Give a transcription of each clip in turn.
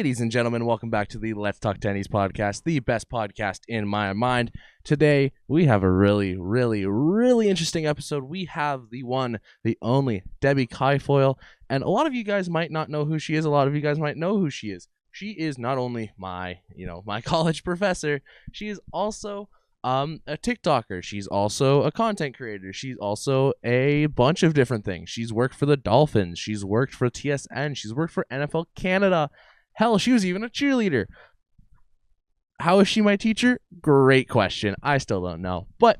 Ladies and gentlemen, welcome back to the Let's Talk Tendies podcast, the best podcast in my mind. Today, we have a really interesting episode. We have the one, the only, Debbie Kilfoyle, and a lot of you guys might not know who she is. A lot of you guys might know who she is. She is not only my college professor, she is also a TikToker. She's also a content creator. She's also a bunch of different things. She's worked for the Dolphins. She's worked for TSN. She's worked for NFL Canada. Hell, she was even a cheerleader. How is she my teacher? Great question. I still don't know, but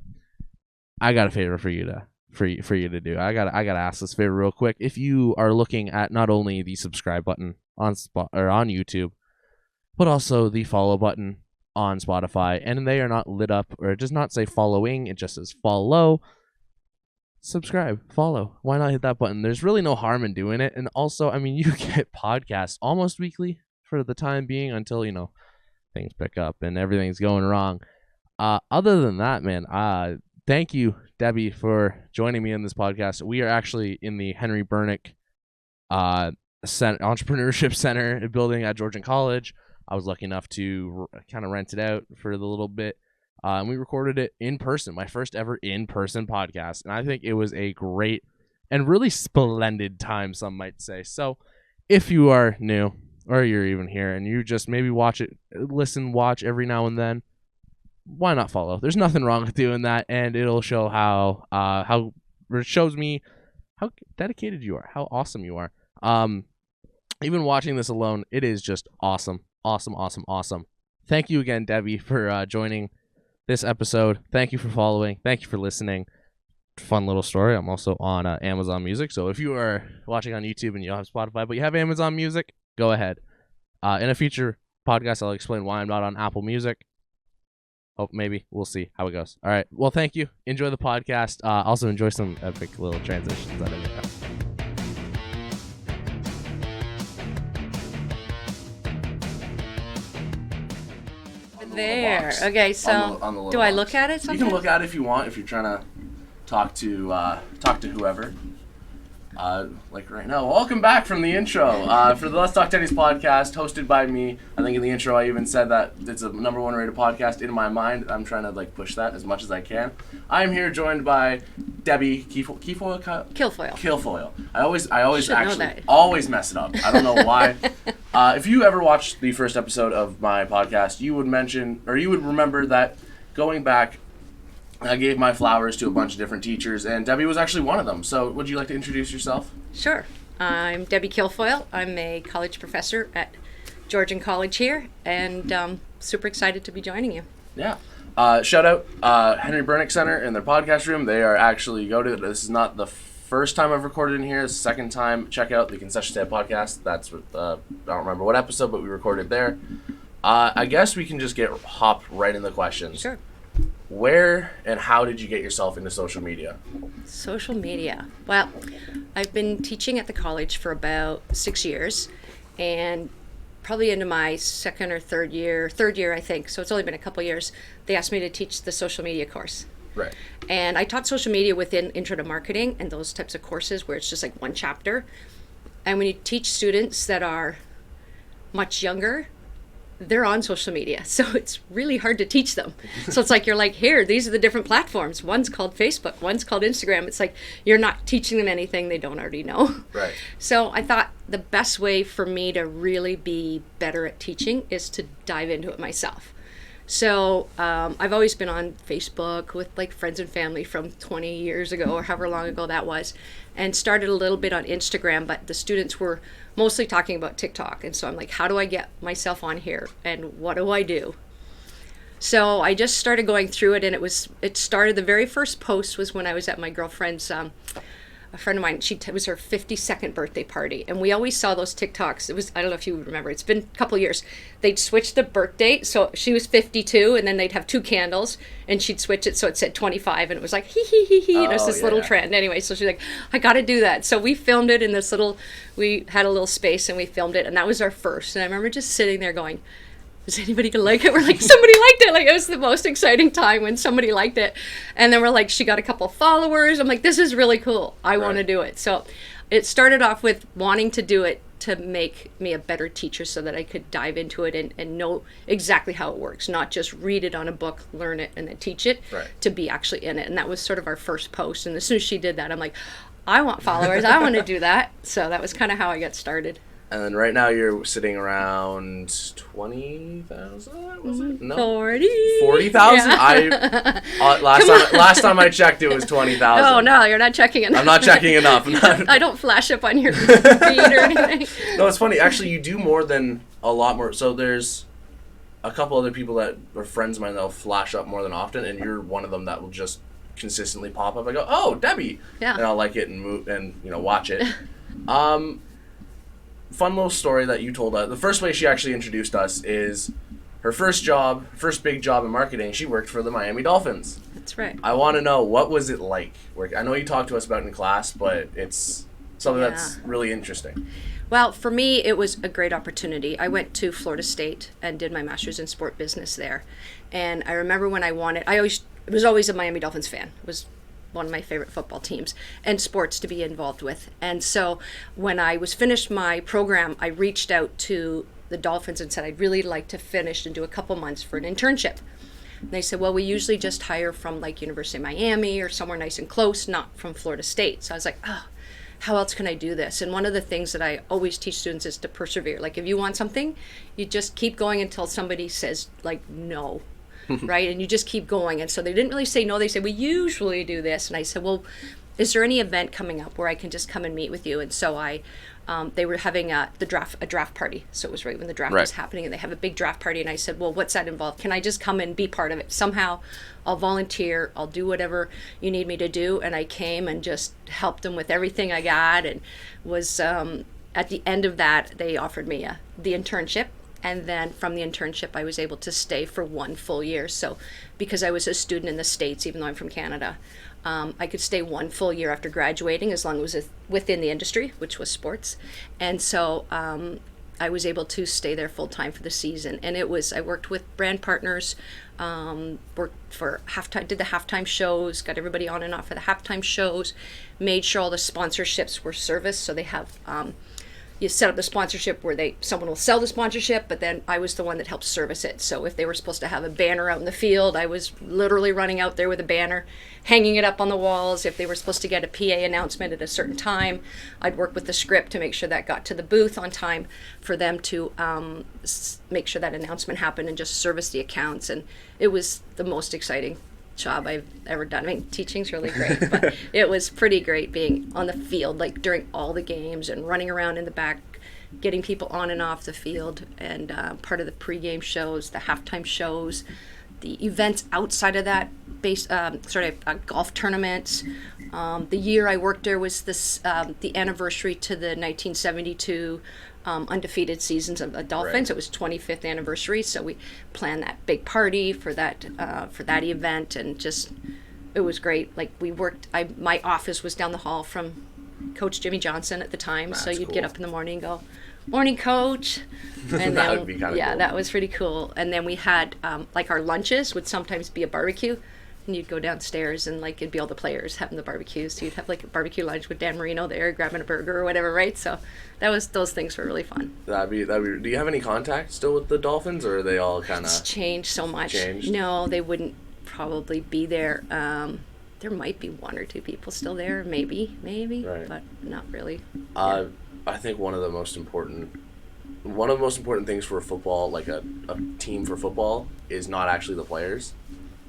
I got a favor for you to do. I gotta ask this favor real quick. If you are looking at not only the subscribe button on YouTube, but also the follow button on Spotify, and they are not lit up, or it does not say following, it just says follow. Subscribe, follow. Why not hit that button? There's really no harm in doing it. And also, I mean, you get podcasts almost weekly for the time being until, things pick up and everything's going wrong. Other than that, man, thank you, Debbie, for joining me in this podcast. We are actually in the Henry Bernick Entrepreneurship Center building at Georgian College. I was lucky enough to kind of rent it out for the little bit. And we recorded it in person, my first ever in-person podcast. And I think it was a great and really splendid time, some might say. So if you are new or you're even here and you just maybe watch watch every now and then, why not follow? There's nothing wrong with doing that. And it'll show it shows me how dedicated you are, how awesome you are. Even watching this alone, it is just awesome. Awesome. Thank you again, Debbie, for joining this episode. Thank you for following. Thank you for listening. Fun little story. I'm also on Amazon Music. So if you are watching on YouTube and you don't have Spotify, but you have Amazon Music, go ahead. In a future podcast, I'll explain why I'm not on Apple Music. Oh, maybe. We'll see how it goes. All right. Well, thank you. Enjoy the podcast. Also enjoy some epic little transitions that I get. There. Okay, so do I look at it sometimes? You can look at it if you want, if you're trying to talk to whoever. Like right now. Welcome back from the intro for the Let's Talk Tendies podcast, hosted by me. I think in the intro I even said that it's a #1 rated podcast in my mind. I'm trying to push that as much as I can. I'm here joined by Debbie Kilfoyle. I always actually always mess it up. I don't know why. If you ever watched the first episode of my podcast, you would remember that going back, I gave my flowers to a bunch of different teachers, and Debbie was actually one of them. So would you like to introduce yourself? Sure. I'm Debbie Kilfoyle. I'm a college professor at Georgian College here, and super excited to be joining you. Yeah. Shout out Henry Bernick Center in their podcast room. They are actually this is not the first time I've recorded in here. It's the second time. Check out the Concession Stand podcast. That's what, I don't remember what episode, but we recorded there. I guess we can just hop right in the questions. Sure. Where and how did you get yourself into social media? Social media. Well, I've been teaching at the college for about 6 years, and probably into my third year I think, so it's only been a couple years, they asked me to teach the social media course. Right. And I taught social media within Intro to Marketing and those types of courses where it's just like one chapter. And when you teach students that are much younger, they're on social media, so it's really hard to teach them. So it's like, you're like, here, these are the different platforms. One's called Facebook, one's called Instagram. It's like, you're not teaching them anything they don't already know. Right. So I thought the best way for me to really be better at teaching is to dive into it myself. So I've always been on Facebook with friends and family from 20 years ago or however long ago that was, and started a little bit on Instagram, but the students were mostly talking about TikTok. And so I'm like, how do I get myself on here and what do I do? So I just started going through it, and it started, the very first post was when I was at my girlfriend's, a friend of mine, it was her 52nd birthday party, and we always saw those TikToks. It was, I don't know if you remember, it's been a couple years. They'd switch the birth date, so she was 52, and then they'd have 2 candles, and she'd switch it so it said 25, and it was like, and it was this little trend. Anyway, so she's like, I gotta do that. So we filmed it in we had a little space, and we filmed it, and that was our first. And I remember just sitting there going, is anybody gonna like it? We're like, somebody liked it. It was the most exciting time when somebody liked it. And then we're like, she got a couple followers. I'm like, this is really cool. I want to do it. So it started off with wanting to do it to make me a better teacher so that I could dive into it and know exactly how it works, not just read it on a book, learn it, and then teach it, right. to be actually in it. And that was sort of our first post. And as soon as she did that, I'm like, I want followers. I want to do that. So that was kind of how I got started. And then right now you're sitting around 20,000, was it? No. 40,000? Yeah. Last time I checked, it was 20,000. Oh, no, you're not checking enough. I'm not checking enough. I don't flash up on your feed or anything. No, it's funny. Actually, you do a lot more. So there's a couple other people that are friends of mine that'll flash up more than often, and you're one of them that will just consistently pop up. I go, oh, Debbie. Yeah. And I'll like it and move and, watch it. Fun little story that you told us. The first way she actually introduced us is her first big job in marketing. She worked for the Miami Dolphins. That's right. I want to know, what was it like? I know you talked to us about it in class, but it's something that's really interesting. Well, for me, it was a great opportunity. I went to Florida State and did my master's in sport business there. And I remember when I was always a Miami Dolphins fan. It was one of my favorite football teams and sports to be involved with. And so when I was finished my program, I reached out to the Dolphins and said, I'd really like to finish and do a couple months for an internship. And they said, well, we usually just hire from like University of Miami or somewhere nice and close, not from Florida State. So I was like, oh, how else can I do this? And one of the things that I always teach students is to persevere. Like if you want something, you just keep going until somebody says like no. Right? And you just keep going. And so they didn't really say no. They said, we usually do this. And I said, well, is there any event coming up where I can just come and meet with you? And so they were having a draft party. So it was right when the draft was happening, and they have a big draft party. And I said, well, what's that involved? Can I just come and be part of it? Somehow I'll volunteer. I'll do whatever you need me to do. And I came and just helped them with everything I got, and was at the end of that, they offered me the internship. And then from the internship, I was able to stay for 1 full year. So because I was a student in the States, even though I'm from Canada, I could stay 1 full year after graduating as long as it was within the industry, which was sports. And so I was able to stay there full time for the season. And I worked with brand partners, worked for halftime, did the halftime shows, got everybody on and off for the halftime shows, made sure all the sponsorships were serviced. So they have... you set up the sponsorship where someone will sell the sponsorship, but then I was the one that helped service it. So if they were supposed to have a banner out in the field, I was literally running out there with a banner, hanging it up on the walls. If they were supposed to get a PA announcement at a certain time, I'd work with the script to make sure that got to the booth on time for them to make sure that announcement happened and just service the accounts. And it was the most exciting job I've ever done. I mean, teaching's really great, but it was pretty great being on the field, like during all the games and running around in the back, getting people on and off the field, and part of the pregame shows, the halftime shows, the events outside of that, golf tournaments. The year I worked there was the anniversary to the 1972 undefeated seasons of the Dolphins. It was 25th anniversary, so we planned that big party for that event, and just it was great. Like my office was down the hall from Coach Jimmy Johnson at the time. That's so you'd cool. Get up in the morning and go, "Morning, Coach," and that would be kind of cool. That was pretty cool. And then we had our lunches would sometimes be a barbecue. And you'd go downstairs and it'd be all the players having the barbecues. So you'd have a barbecue lunch with Dan Marino there, grabbing a burger or whatever, right? So those things were really fun. That'd be. Do you have any contact still with the Dolphins, or are they all kind of? It's changed so much. Changed? No, they wouldn't probably be there. There might be 1 or 2 people still there, maybe, right. But not really. I think one of the most important things for football, like a team for football, is not actually the players,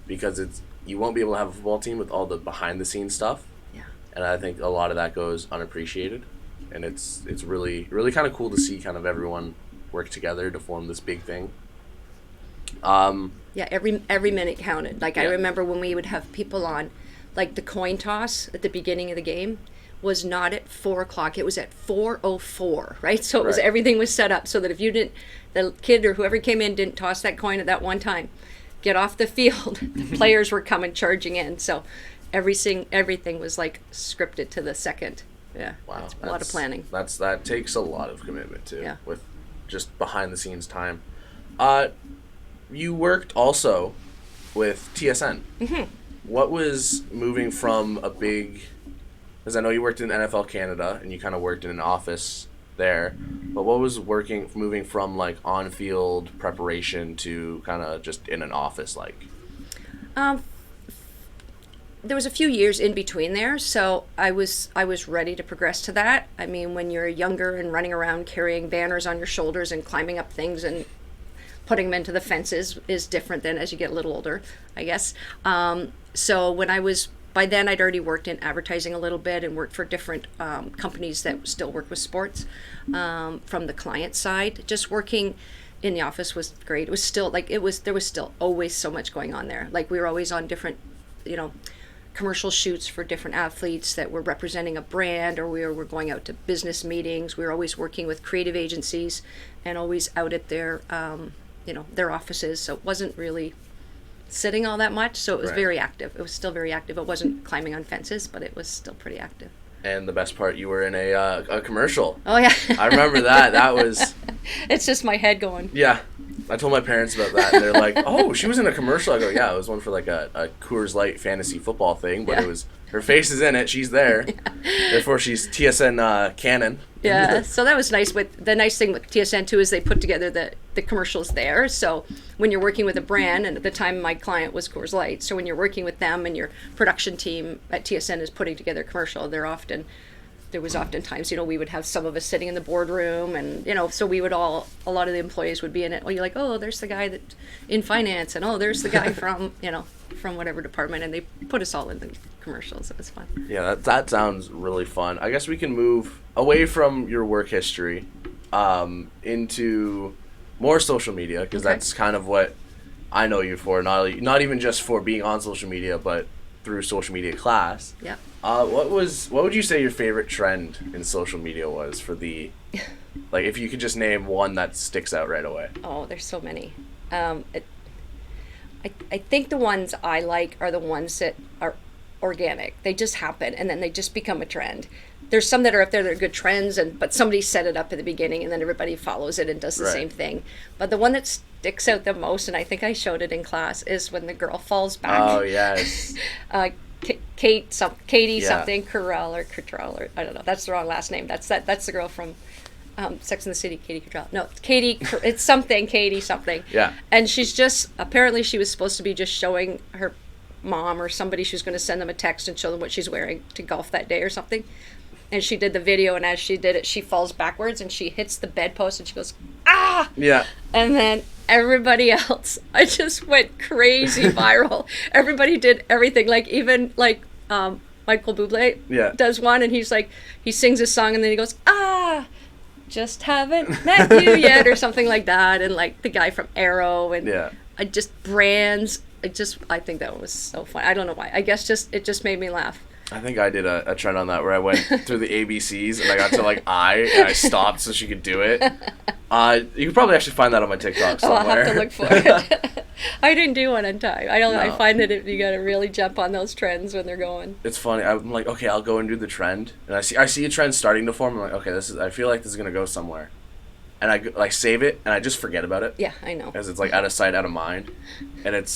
because you won't be able to have a football team with all the behind-the-scenes stuff. Yeah. And I think a lot of that goes unappreciated. And it's really, really kind of cool to see kind of everyone work together to form this big thing. Yeah, every minute counted. I remember when we would have people on, the coin toss at the beginning of the game was not at 4 o'clock. It was at 4:04, right? So everything was set up so that if the kid or whoever came in didn't toss that coin at that one time, get off the field, the players were coming charging in. So everything was scripted to the second. Yeah. Wow. That's a lot of planning. That takes a lot of commitment too. Yeah. With just behind the scenes time. You worked also with TSN. Mm-hmm. What was moving from because I know you worked in NFL Canada and you kind of worked in an office there. But what was moving from like on-field preparation to kind of just in an office like? Um, there was a few years in between there, so I was ready to progress to that. I mean, when you're younger and running around carrying banners on your shoulders and climbing up things and putting them into the fences is different than as you get a little older, I guess. So when I was by then, I'd already worked in advertising a little bit and worked for different companies that still work with sports from the client side. Just working in the office was great. It was still like there was still always so much going on there. Like we were always on different, commercial shoots for different athletes that were representing a brand, or we were going out to business meetings. We were always working with creative agencies and always out at their their offices. So it wasn't really sitting all that much, so it was very active. It was still very active. It wasn't climbing on fences, but it was still pretty active. And the best part, you were in a commercial. Oh yeah. I remember that. That was. It's just my head going. Yeah, I told my parents about that, and they're like, "Oh, she was in a commercial." I go, "Yeah, it was one for like a Coors Light fantasy football thing, but it was her face is in it. She's there, therefore she's TSN canon." Yeah, so that was nice. With the nice thing with TSN too is they put together the commercials there. So when you're working with a brand, and at the time my client was Coors Light, so when you're working with them and your production team at TSN is putting together a commercial, there was often times, we would have some of us sitting in the boardroom, and so we would a lot of the employees would be in it. Well, you're like, oh, there's the guy that in finance, and oh, there's the guy from from whatever department, and they put us all in the commercials. It was fun. Yeah, that sounds really fun. I guess we can move away from your work history into more social media, because that's kind of what I know you for. Not even just for being on social media, but through social media class. Yeah. What would you say your favorite trend in social media was for the, like, if you could just name one that sticks out right away? Oh, there's so many. I think the ones I like are the ones that are organic. They just happen, and then they just become a trend. There's some that are up there that are good trends, but somebody set it up at the beginning, and then everybody follows it and does the same thing. But the one that sticks out the most, and I think I showed it in class, is when the girl falls back. Oh, yes. Katie something, Carell or Cottrell, or I don't know. That's the wrong last name. That's the girl from Sex and the City, Katie Cottrell. No, it's something, Katie something. Yeah. And apparently she was supposed to be just showing her mom or somebody, she was going to send them a text and show them what she's wearing to golf that day or something. And she did the video, and as she did it, she falls backwards and she hits the bedpost and she goes, ah! Yeah. And then everybody else, I just went crazy viral. Everybody did everything, like even like Michael Bublé does one, and he sings a song and then he goes, ah, just haven't met you yet, or something like that. And like the guy from Arrow, and I think that one was so fun. I don't know why. I guess it just made me laugh. I think I did a trend on that where I went through the ABCs and I got to like and I stopped so she could do it. You could probably actually find that on my TikTok somewhere. Oh, I'll have to look for it. I didn't do one on time. I find that you got to really jump on those trends when they're going. It's funny. I'm like, okay, I'll go and do the trend, and I see a trend starting to form. I'm like, okay, I feel like this is gonna go somewhere. And I like save it, and I just forget about it. Yeah, I know. Because it's like out of sight, out of mind, and and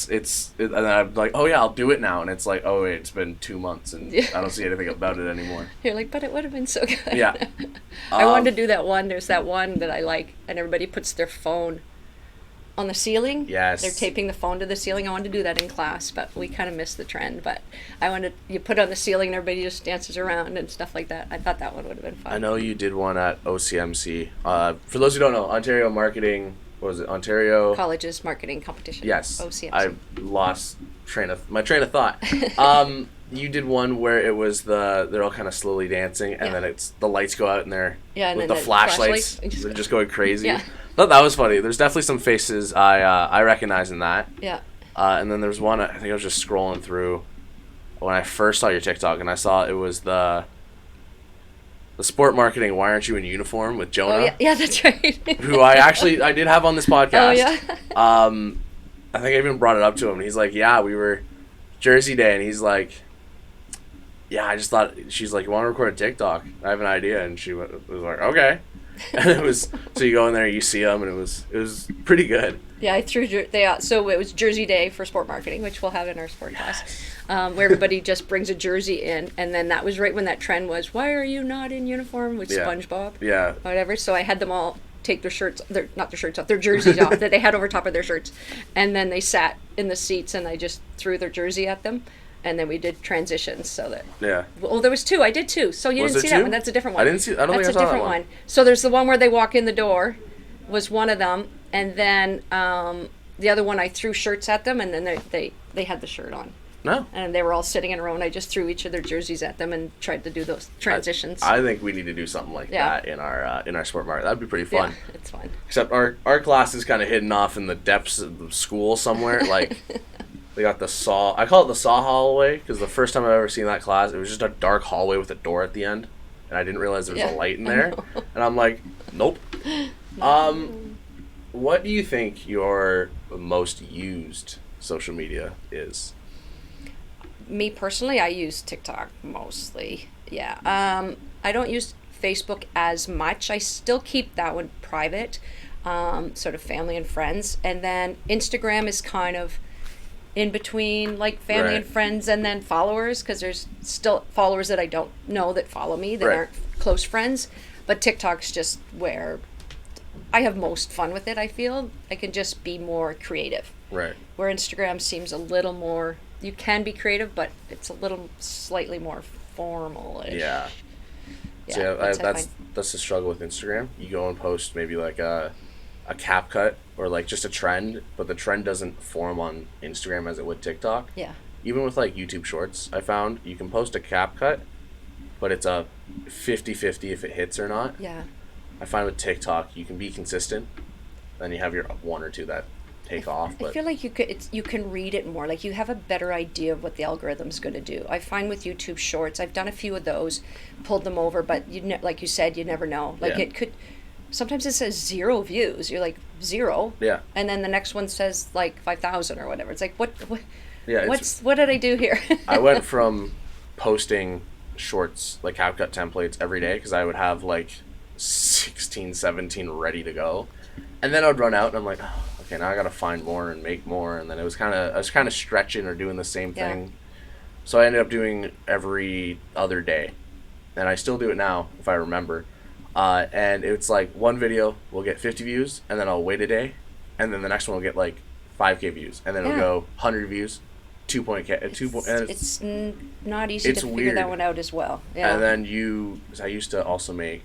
then I'm like, oh yeah, I'll do it now, and it's like, oh wait, it's been 2 months, and I don't see anything about it anymore. You're like, but it would have been so good. Yeah. I wanted to do that one. There's that one that I like, and everybody puts their phone on the ceiling. Yes. They're taping the phone to the ceiling. I wanted to do that in class, but we kind of missed the trend. But you put it on the ceiling and everybody just dances around and stuff like that. I thought that one would have been fun. I know you did one at OCMC. For those who don't know, Ontario Marketing, what was it? Ontario Colleges Marketing Competition. Yes. OCMC. I lost my train of thought. You did one where it was they're all kind of slowly dancing, and then it's the lights go out and they're with the flashlights. They're just going crazy. Yeah. I thought that was funny. There's definitely some faces I recognize in that. Yeah. And then there's one, I think I was just scrolling through when I first saw your TikTok, and I saw it was the sport marketing, Why Aren't You in Uniform, with Jonah. Oh, yeah, that's right. Who I did have on this podcast. Oh, yeah. I think I even brought it up to him, and he's like, yeah, we were Jersey Day, and he's like, yeah, I just thought, she's like, you want to record a TikTok? I have an idea, and she was like, okay. And it was, so you go in there, you see them, and it was pretty good. Yeah, I threw so it was Jersey Day for sport marketing, which we'll have in our sport class, where everybody just brings a jersey in, and then that was right when that trend was, why are you not in uniform with SpongeBob? Yeah. Whatever. So I had them all take their shirts, not their shirts off, their jerseys off that they had over top of their shirts, and then they sat in the seats, and I just threw their jersey at them. And then we did transitions so that. Yeah. Well, there was two. I did two. So you didn't see that one. That's a different one. I didn't see. I don't think I saw that one. That's a different one. So there's the one where they walk in the door, was one of them, and then the other one I threw shirts at them, and then they had the shirt on. No. And they were all sitting in a row, and I just threw each of their jerseys at them and tried to do those transitions. I think we need to do something like that in our sport market. That'd be pretty fun. Yeah, it's fun. Except our class is kind of hidden off in the depths of the school somewhere, like. They got the saw. I call it the saw hallway because the first time I've ever seen that class, it was just a dark hallway with a door at the end, and I didn't realize there was a light in there. And I'm like, nope. What do you think your most used social media is? Me personally, I use TikTok mostly. Yeah. I don't use Facebook as much. I still keep that one private, sort of family and friends, and then Instagram is kind of in between, like family and friends and then followers, because there's still followers that I don't know that follow me that aren't close friends. But TikTok's just where I have most fun with it. I feel I can just be more creative. Right. Where Instagram seems a little more, you can be creative, but it's a little slightly more formal-ish. Yeah. So that's the struggle with Instagram. You go and post maybe like a cap cut or like just a trend, but the trend doesn't form on Instagram as it would TikTok. Yeah. Even with like YouTube Shorts, I found you can post a cap cut, but it's a 50-50 if it hits or not. Yeah. I find with TikTok, you can be consistent, then you have your one or two that take off. But I feel like you can read it more. Like you have a better idea of what the algorithm's going to do. I find with YouTube Shorts, I've done a few of those, pulled them over, but like you said, you never know. Like it could. Sometimes it says 0 views. You're like 0. Yeah. And then the next one says like 5,000 or whatever. It's like what did I do here? I went from posting shorts like CapCut templates every day because I would have like 16, 17 ready to go, and then I would run out and I'm like, oh, okay, now I gotta find more and make more, and then I was kind of stretching or doing the same thing. So I ended up doing every other day, and I still do it now if I remember. And it's like one video will get 50 views, and then I'll wait a day, and then the next one will get like 5K views, and then it'll go 100 views, 2 point. It's not easy to figure that one out as well. Yeah. And then I used to also make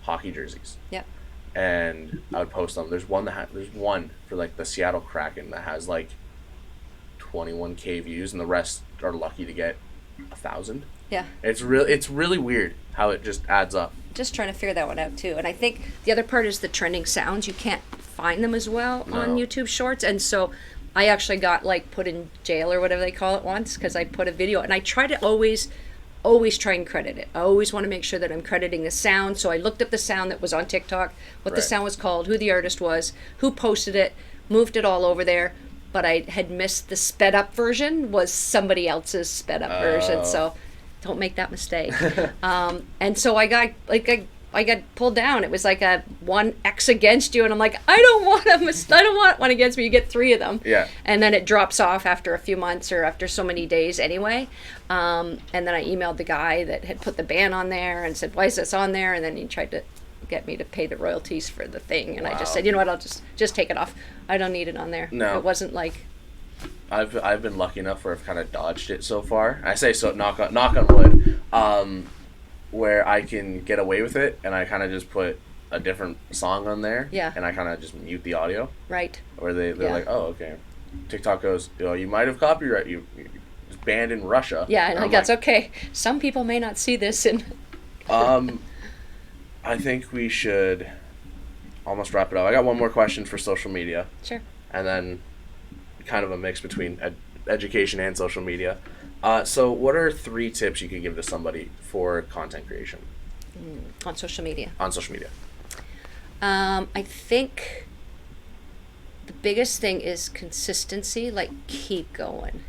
hockey jerseys. Yep. And I would post them. There's one for like the Seattle Kraken that has like 21K views, and the rest are lucky to get 1,000. Yeah. It's really weird how it just adds up. Just trying to figure that one out too. And I think the other part is the trending sounds. You can't find them as well on YouTube Shorts, and so I actually got like put in jail or whatever they call it once because I put a video, and I try to always try and credit it. I always want to make sure that I'm crediting the sound. So I looked up the sound that was on TikTok, what the sound was called, who the artist was, who posted it, moved it all over there. But I had missed the sped up version was somebody else's sped up version. So don't make that mistake. And so I got pulled down. It was like a 1X against you, and I'm like, I don't want one against me. You get 3 of them. Yeah. And then it drops off after a few months or after so many days anyway. And then I emailed the guy that had put the ban on there and said, why is this on there? And then he tried to get me to pay the royalties for the thing, and I just said, you know what, I'll just take it off. I don't need it on there. No. It wasn't like. I've been lucky enough where I've kind of dodged it so far. I say so, knock on wood. Where I can get away with it, and I kind of just put a different song on there. Yeah. And I kind of just mute the audio. Right. Or they're like, oh, okay. TikTok goes, you might have copyright. You it's banned in Russia. Yeah, and like, that's okay. Some people may not see this. And I think we should almost wrap it up. I got one more question for social media. Sure. And then kind of a mix between education and social media. So what are 3 tips you could give to somebody for content creation? On social media? On social media. I think the biggest thing is consistency, like keep going.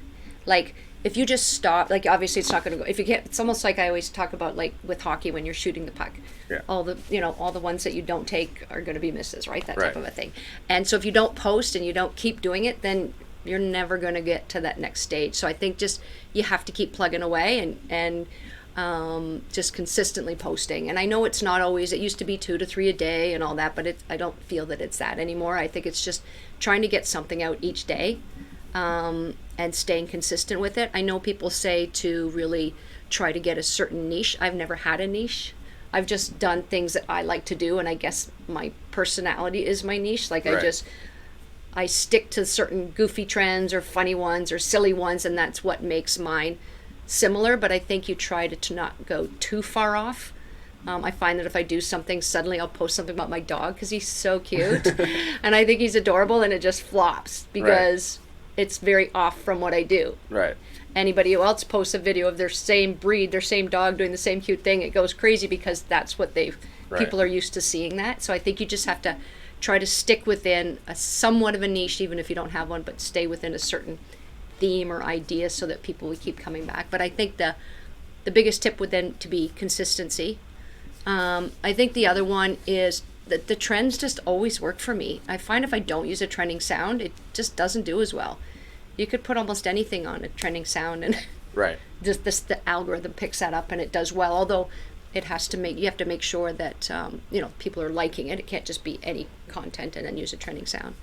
Like if you just stop, like obviously it's not going to go. If you can't, it's almost like I always talk about like with hockey when you're shooting the puck. Yeah. All the ones that you don't take are going to be misses, right? That Right. type of a thing. And so if you don't post and you don't keep doing it, then you're never going to get to that next stage. So I think just you have to keep plugging away and just consistently posting. And I know it's not always, it used to be 2 to 3 a day and all that, but I don't feel that it's that anymore. I think it's just trying to get something out each day and staying consistent with it. I know people say to really try to get a certain niche. I've never had a niche. I've just done things that I like to do, and I guess my personality is my niche. Like Right. I stick to certain goofy trends or funny ones or silly ones, and that's what makes mine similar. But I think you try to not go too far off. I find that if I do something, suddenly I'll post something about my dog because he's so cute, and I think he's adorable, and it just flops because it's very off from what I do. Right. Anybody who else posts a video of their same breed, their same dog doing the same cute thing, it goes crazy because that's what people are used to seeing that. So I think you just have to try to stick within a somewhat of a niche, even if you don't have one, but stay within a certain theme or idea so that people will keep coming back. But I think the biggest tip would then to be consistency. I think the other one is that the trends just always work for me. I find if I don't use a trending sound, it just doesn't do as well. You could put almost anything on a trending sound and Right. just the algorithm picks that up and it does well. Although you have to make sure that people are liking it. It can't just be any content and then use a trending sound.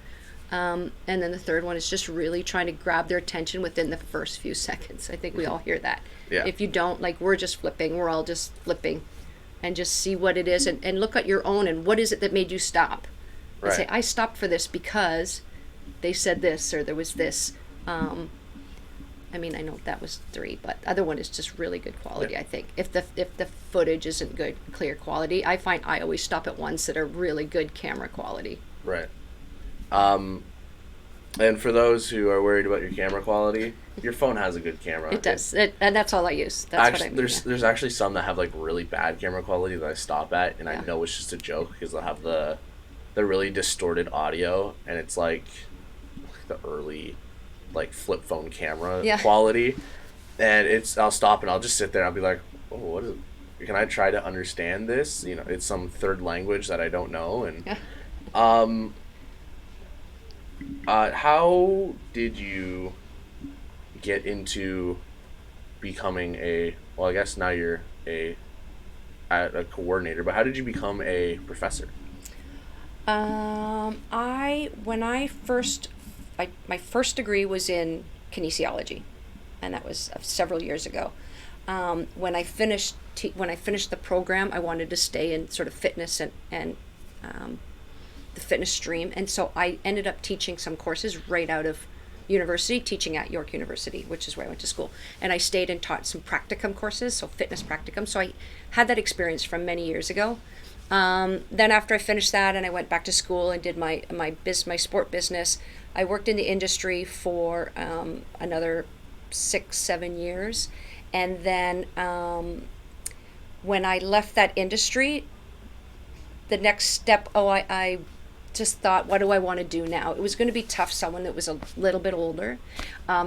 And then the third one is just really trying to grab their attention within the first few seconds. I think we all hear that. Yeah. If you don't, like we're all just flipping and just see what it is and look at your own and what is it that made you stop. And say, I stopped for this because they said this or there was this. I know that was 3, but the other one is just really good quality. I think if the footage isn't good, clear quality, I find I always stop at ones that are really good camera quality. Right. And for those who are worried about your camera quality, your phone has a good camera. It does, and that's all I use. That's what I mean. There's actually some that have like really bad camera quality that I stop at, and I know it's just a joke because they'll have the really distorted audio, and it's like the early like flip phone camera quality, and I'll stop and I'll just sit there. I'll be like, oh, what is it? Can I try to understand this? It's some third language that I don't know, and how did you get into becoming I guess now you're a coordinator, but how did you become a professor? My first degree was in kinesiology, and that was several years ago. When I finished the program, I wanted to stay in sort of fitness and the fitness stream, and so I ended up teaching some courses right out of university, teaching at York University, which is where I went to school, and I stayed and taught some practicum courses, so fitness practicum. So I had that experience from many years ago. Then after I finished that and I went back to school and did my sport business, I worked in the industry for another 6-7 years, and then when I left that industry, the next step, I just thought, what do I want to do now? It was going to be tough, someone that was a little bit older,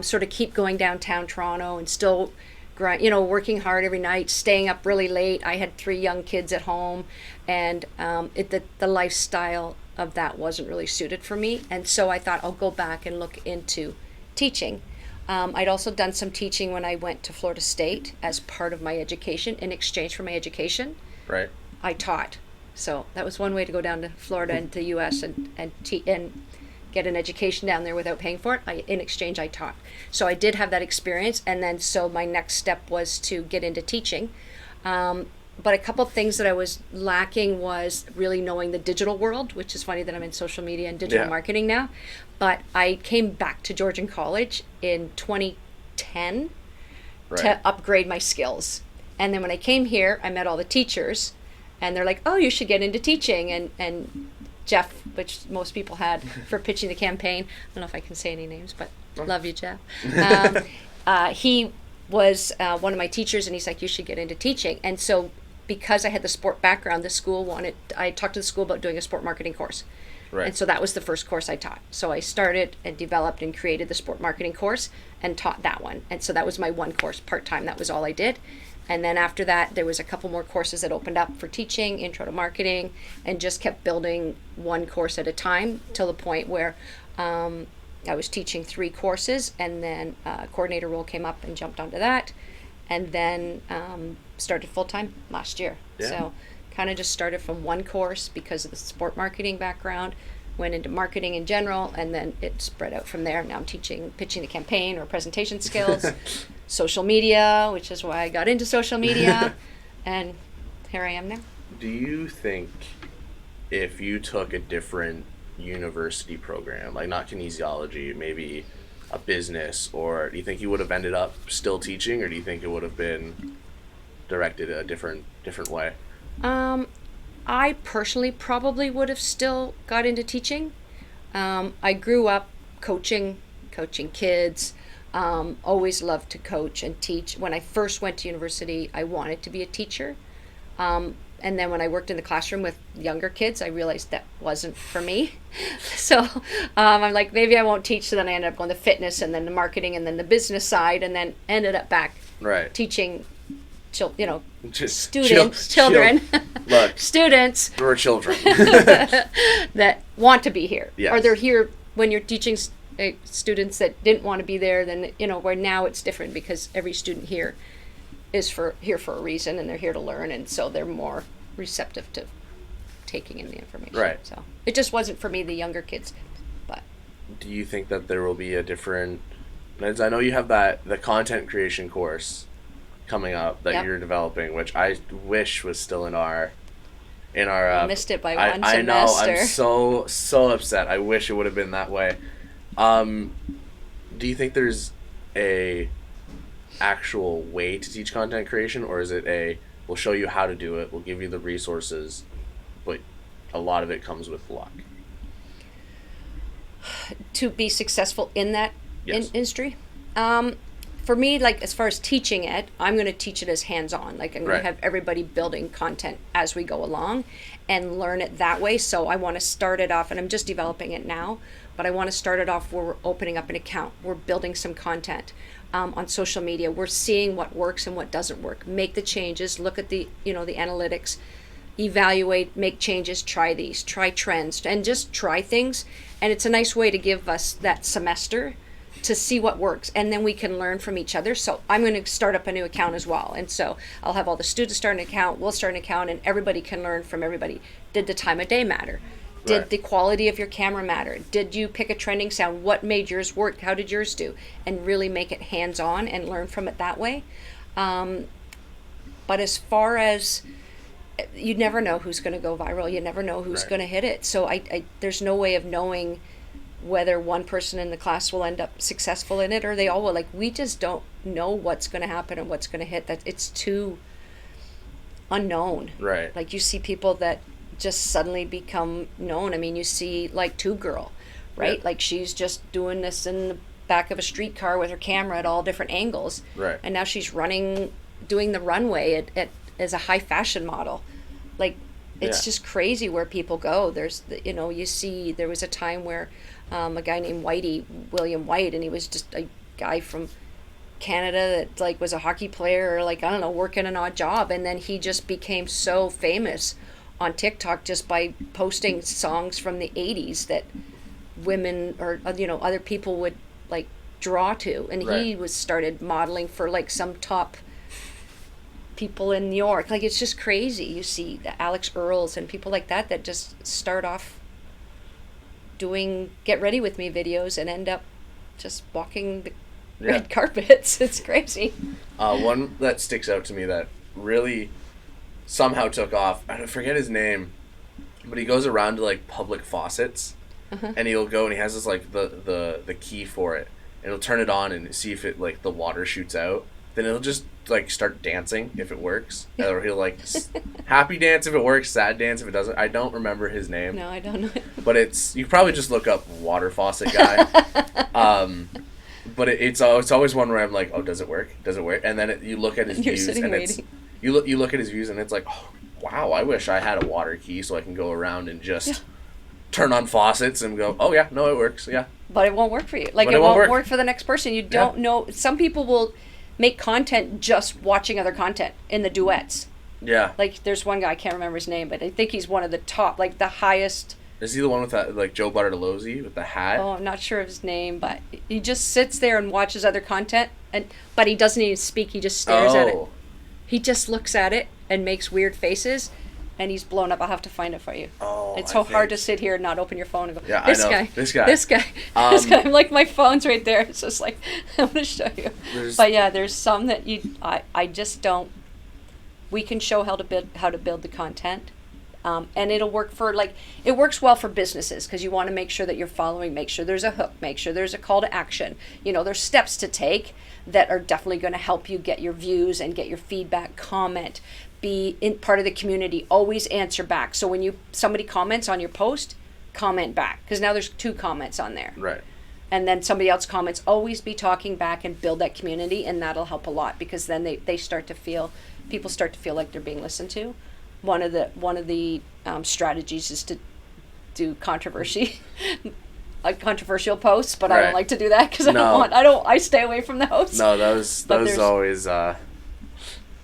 sort of keep going downtown Toronto and still working hard every night, staying up really late. I had 3 young kids at home, and the lifestyle of that wasn't really suited for me. And so I thought I'll go back and look into teaching. I'd also done some teaching when I went to Florida State as part of my education. In exchange for my education, Right. I taught. So that was one way to go down to Florida and to the U.S. and get an education down there without paying for it. In exchange, I taught. So I did have that experience, and then so my next step was to get into teaching. But a couple of things that I was lacking was really knowing the digital world, which is funny that I'm in social media and digital marketing now. But I came back to Georgian College in 2010 to upgrade my skills. And then when I came here, I met all the teachers, and they're like, oh, you should get into teaching. And Jeff, which most people had for pitching the campaign, I don't know if I can say any names, but love you, Jeff. He was one of my teachers, and he's like, you should get into teaching. And so because I had the sport background, I talked to the school about doing a sport marketing course. Right. And so that was the first course I taught. So I started and developed and created the sport marketing course and taught that one. And so that was my one course part-time. That was all I did. And then after that, there was a couple more courses that opened up for teaching, intro to marketing, and just kept building one course at a time till the point where I was teaching 3 courses, and then a coordinator role came up and jumped onto that, and then started full-time last year. Yeah. So kind of just started from one course because of the sport marketing background, went into marketing in general, and then it spread out from there. Now I'm pitching the campaign or presentation skills, social media, which is why I got into social media, and here I am now. Do you think if you took a different university program, like not kinesiology, maybe a business, or do you think you would have ended up still teaching, or do you think it would have been directed a different way? I personally probably would have still got into teaching. I grew up coaching kids, always loved to coach and teach. When I first went to university, I wanted to be a teacher. And then when I worked in the classroom with younger kids, I realized that wasn't for me. So I'm like, maybe I won't teach. So then I ended up going to fitness and then the marketing and then the business side, and then ended up back teaching children. Look, students. We're children. that want to be here. Yes. Or they're here when you're teaching students that didn't want to be there, then, where now it's different because every student here is here for a reason, and they're here to learn, and so they're more receptive to taking in the information. Right. So it just wasn't for me, the younger kids. But do you think that there will be a different, as I know you have the content creation course coming up that you're developing, which I wish was still in our I missed it by one semester. I know, I'm so upset. I wish it would have been that way. Do you think there's a actual way to teach content creation, or is it we'll show you how to do it, we'll give you the resources, but a lot of it comes with luck? To be successful in that industry, for me, like as far as teaching it, I'm going to teach it as hands-on. Like I'm going to have everybody building content as we go along and learn it that way. So I want to start it off, and I'm just developing it now, but I want to start it off where we're opening up an account. We're building some content on social media. We're seeing what works and what doesn't work. Make the changes, look at the analytics, evaluate, make changes, try trends, and just try things. And it's a nice way to give us that semester to see what works, and then we can learn from each other. So I'm going to start up a new account as well, and so I'll have all the students start an account, we'll start an account, and everybody can learn from everybody. Did the time of day matter? Did the quality of your camera matter? Did you pick a trending sound? What made yours work? How did yours do? And really make it hands-on and learn from it that way. But as far as, you never know who's going to go viral. You never know who's going to hit it. So I there's no way of knowing whether one person in the class will end up successful in it or they all will. Like, we just don't know what's going to happen and what's going to hit. That it's too unknown. Right. Like, you see people that just suddenly become known. I mean, you see like Tube Girl, right? Yep. Like, she's just doing this in the back of a streetcar with her camera at all different angles. Right. And now she's doing the runway as a high fashion model. Like, it's just crazy where people go. There's, you see, there was a time where a guy named William White, and he was just a guy from Canada that like was a hockey player or like, I don't know, working an odd job. And then he just became so famous on TikTok just by posting songs from the 80s that women or other people would like draw to, and he started modeling for like some top people in New York. Like, it's just crazy. You see the Alex Earls and people like that just start off doing get ready with me videos and end up just walking the red carpets. It's crazy. One that sticks out to me that really somehow took off, I forget his name, but he goes around to like public faucets, and he'll go and he has this like the key for it, and he'll turn it on and see if it like the water shoots out. Then he'll just like start dancing if it works, or he'll like happy dance if it works, sad dance if it doesn't. I don't remember his name. No, I don't know. But you probably just look up water faucet guy. But it's always one where I'm like, oh, does it work? Does it work? And then you look at his You're views, sitting and waiting. you look at his views and it's like, oh, wow, I wish I had a water key so I can go around and just turn on faucets and go, oh yeah, no, it works, yeah. But it won't work for you. Like, it won't work for the next person. You don't know. Some people will make content just watching other content in the duets. Yeah. Like, there's one guy, I can't remember his name, but I think he's one of the top, like, the highest. Is he the one with that, like, Joe Bartolozzi with the hat? Oh, I'm not sure of his name, but he just sits there and watches other content, but he doesn't even speak. He just stares at it. He just looks at it and makes weird faces, and he's blown up. I'll have to find it for you. Oh, it's so hard to sit here and not open your phone and go, yeah, this I know. guy. This guy. I'm like, my phone's right there. It's just like, I'm going to show you. But yeah, there's some that I just don't. We can show how to build the content. And it'll work it works well for businesses because you want to make sure that you're following, make sure there's a hook, make sure there's a call to action. There's steps to take that are definitely going to help you get your views and get your feedback, comment, be in part of the community, always answer back. So when somebody comments on your post, comment back because now there's 2 comments on there. Right. And then somebody else comments, always be talking back and build that community, and that'll help a lot because then people start to feel like they're being listened to. One of the strategies is to do controversial posts, but I don't like to do that because I stay away from those. No, those always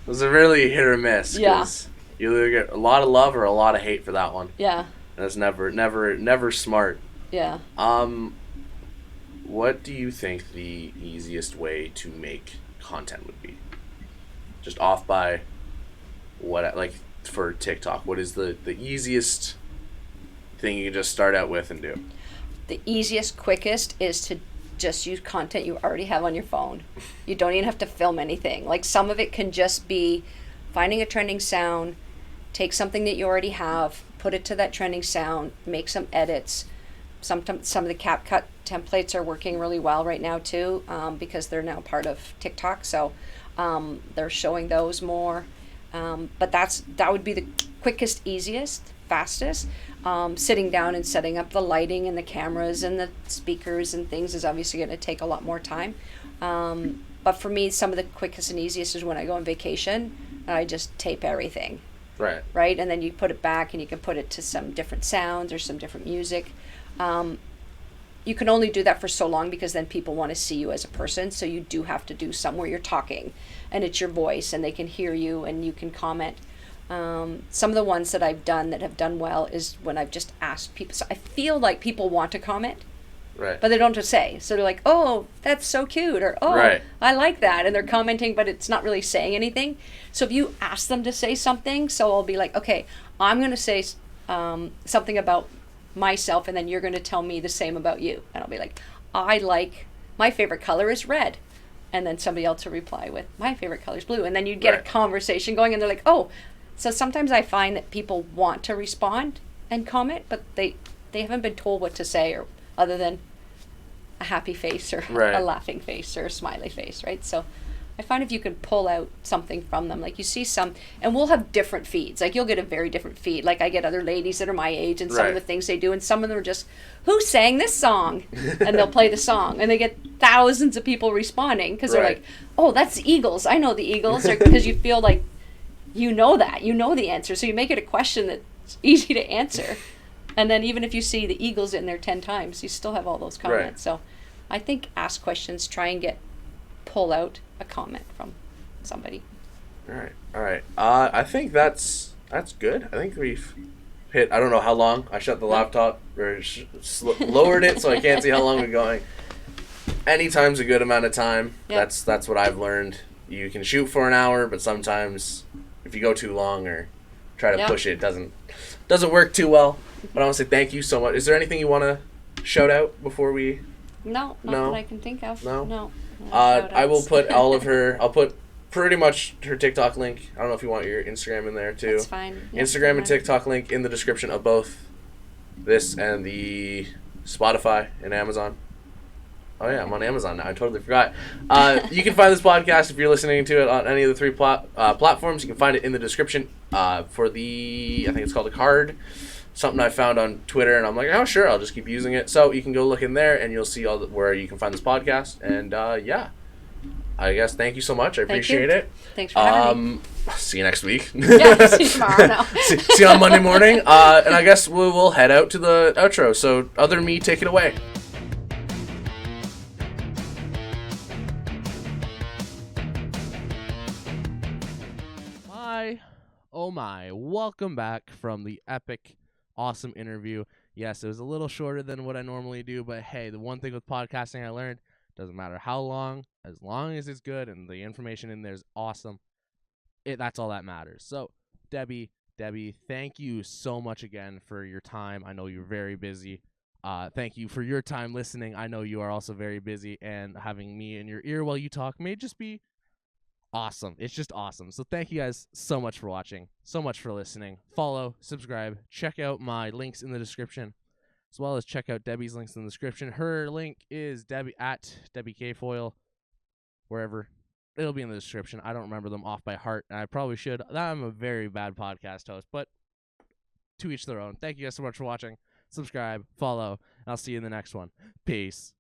those are really hit or miss. Yeah. You either get a lot of love or a lot of hate for that one. Yeah. And it's never smart. Yeah. What do you think the easiest way to make content would be? Just off by what, like, for TikTok, what is the easiest thing you can just start out with and do? The easiest, quickest is to just use content you already have on your phone. You don't even have to film anything. Like, some of it can just be finding a trending sound, take something that you already have, put it to that trending sound, make some edits. Sometimes some of the CapCut templates are working really well right now too, because they're now part of TikTok. So they're showing those more. But that would be the quickest, easiest, fastest. Sitting down and setting up the lighting and the cameras and the speakers and things is obviously going to take a lot more time. But for me, some of the quickest and easiest is when I go on vacation, I just tape everything. Right. Right? And then you put it back and you can put it to some different sounds or some different music. You can only do that for so long because then people want to see you as a person. So you do have to do some where you're talking and it's your voice and they can hear you and you can comment. Some of the ones that I've done that have done well is when I've just asked people. So I feel like people want to comment, right, but they don't know what to say. So they're like, oh, that's so cute, or oh, right, I like that. And they're commenting, but it's not really saying anything. So if you ask them to say something, so I'll be like, okay, I'm going to say something about myself, and then you're going to tell me the same about you. And I'll be like, my favorite color is red. And then somebody else will reply with, my favorite color is blue. And then you get a conversation going, and they're like, oh. So sometimes I find that people want to respond and comment, but they haven't been told what to say, or other than a happy face or a laughing face or a smiley face, right? So I find if you can pull out something from them, like you see some, and we'll have different feeds. Like you'll get a very different feed. Like I get other ladies that are my age and some of the things they do, and some of them are just, who sang this song? And they'll play the song, and they get thousands of people responding because they're like, oh, that's the Eagles. I know the Eagles, because you feel like you know the answer. So you make it a question that's easy to answer. And then even if you see the Eagles in there 10 times, you still have all those comments. So I think ask questions, try and pull out a comment from somebody. All right. I think that's good. I think we've hit, I don't know how long. I shut the laptop or lowered it so I can't see how long we're going. Anytime's a good amount of time. Yep. That's what I've learned. You can shoot for an hour, but sometimes if you go too long or try to push it doesn't work too well. But I want to say thank you so much. Is there anything you want to shout out before we? No, not that I can think of. No. I will put I'll put pretty much her TikTok link. I don't know if you want your Instagram in there too. That's fine. Yep, Instagram and TikTok link in the description of both this and the Spotify and Amazon. Oh yeah, I'm on Amazon now. I totally forgot. You can find this podcast if you're listening to it on any of the 3 platforms. You can find it in the description for the, I think it's called a card. Something I found on Twitter, and I'm like, oh sure, I'll just keep using it. So you can go look in there, and you'll see where you can find this podcast. And I guess thank you so much. I appreciate it. Thanks for having me. See you next week. Yeah, see you tomorrow. No. see you on Monday morning. And I guess we'll head out to the outro. So, other me, take it away. Oh my, welcome back from the epic, awesome interview. Yes, it was a little shorter than what I normally do, but hey, the one thing with podcasting I learned, doesn't matter how long as it's good and the information in there is awesome, that's all that matters. So, Debbie, thank you so much again for your time. I know you're very busy. Thank you for your time listening. I know you are also very busy, and having me in your ear while you talk may just be awesome. It's just awesome. So thank you guys so much for watching, so much for listening. Follow, subscribe, check out my links in the description, as well as check out Debbie's links in the description. Her link is Debbie Kilfoyle, wherever. It'll be in the description. I don't remember them off by heart, and I probably should. I'm a very bad podcast host, but to each their own. Thank you guys so much for watching. Subscribe, follow, and I'll see you in the next one. Peace.